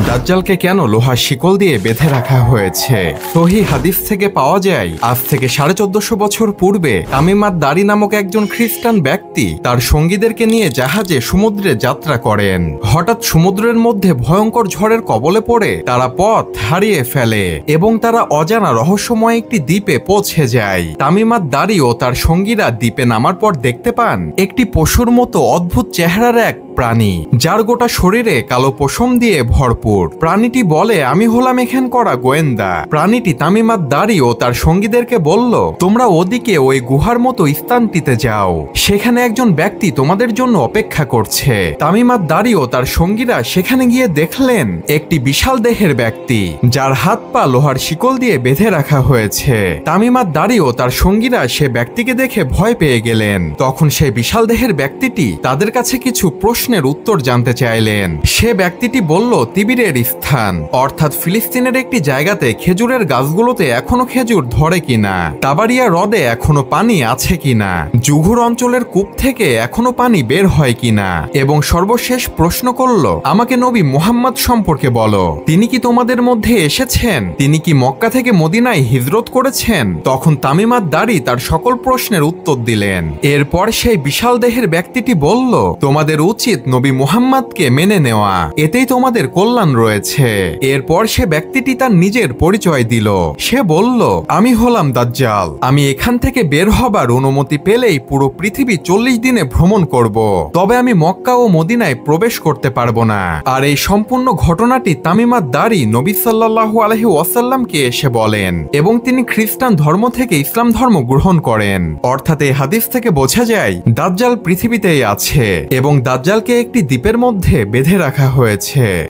দাজ্জালকে কেন লোহার শিকল দিয়ে বেঁধে রাখা হয়েছে? সহিহ হাদিস থেকে পাওয়া যায়, আজ থেকে 1450 বছর পূর্বে তামিম আদ-দারি নামক একজন খ্রিস্টান ব্যক্তি তার সঙ্গীদেরকে নিয়ে জাহাজে সমুদ্রে যাত্রা করেন। হঠাৎ সমুদ্রের মধ্যে ভয়ঙ্কর ঝড়ের কবলে পড়ে তারা পথ হারিয়ে ফেলে এবং তারা অজানা রহস্যময় একটি দ্বীপে পৌঁছে যায়। তামিম আদ-দারি ও তার সঙ্গীরা দ্বীপে নামার পর দেখতে পান একটি পশুর মতো অদ্ভুত চেহারার এক প্রাণী, যার গোটা শরীরে কালো পশম দিয়ে ভরপুর। প্রাণীটি বলে, আমি হলাম এখান করা গোয়েন্দা। প্রাণীটি তামিম আদ-দারি ও তার সঙ্গীদেরকে বলল, তোমরা ওদিকে ওই গুহার মতো স্থানটিতে যাও, সেখানে একজন ব্যক্তি তোমাদের জন্য অপেক্ষা করছে। তামিম আদ-দারি ও তার সঙ্গীরা সেখানে গিয়ে দেখলেন একটি বিশাল দেহের ব্যক্তি, যার হাত পা লোহার শিকল দিয়ে বেঁধে রাখা হয়েছে। তামিম আদ-দারি ও তার সঙ্গীরা সে ব্যক্তিকে দেখে ভয় পেয়ে গেলেন। তখন সেই বিশাল দেহের ব্যক্তিটি তাদের কাছে কিছু প্রশ্নের উত্তর জানতে চাইলেন। সে ব্যক্তিটি বলল, তিবিরের স্থান অর্থাৎ ফিলিস্তিনের একটি জায়গাতে খেজুরের গাছগুলোতে এখনো খেজুর ধরে কিনা, তাবারিয়া হ্রদে এখনো পানি আছে কিনা, জুঘুর অঞ্চলের কূপ থেকে এখনো পানি বের হয় কিনা, এবং সর্বশেষ প্রশ্ন করল, আমাকে নবী মুহাম্মদ সম্পর্কে বলো, তিনি কি তোমাদের মধ্যে এসেছেন? তিনি কি মক্কা থেকে মদিনায় হিজরত করেছেন? তখন তামিম আদ-দারি তার সকল প্রশ্নের উত্তর দিলেন। এরপর সেই বিশাল দেহের ব্যক্তিটি বলল, তোমাদের উচিত নবী মুহাম্মদকে মেনে নেওয়া, এতেই তোমাদের কল্যাণ রয়েছে। এরপর সে ব্যক্তিটি তার নিজের পরিচয় দিল। সে বলল, আমি হলাম দাজ্জাল। আমি এখান থেকে বের হবার অনুমতি পেলেই পুরো পৃথিবী 40 দিনে ভ্রমণ করব, তবে আমি মক্কা ও মদিনায় প্রবেশ করতে পারবো না। আর এই সম্পূর্ণ ঘটনাটি তামিম আদ-দারি নবী সাল্লাল্লাহু আলাইহি ওয়াসাল্লামকে এসে বলেন এবং তিনি খ্রিস্টান ধর্ম থেকে ইসলাম ধর্ম গ্রহণ করেন। অর্থাৎ এই হাদিস থেকে বোঝা যায় দাজ্জাল পৃথিবীতেই আছে এবং দাজ্জালকে একটি দ্বীপের মধ্যে বেঁধে রাখা হয়েছে।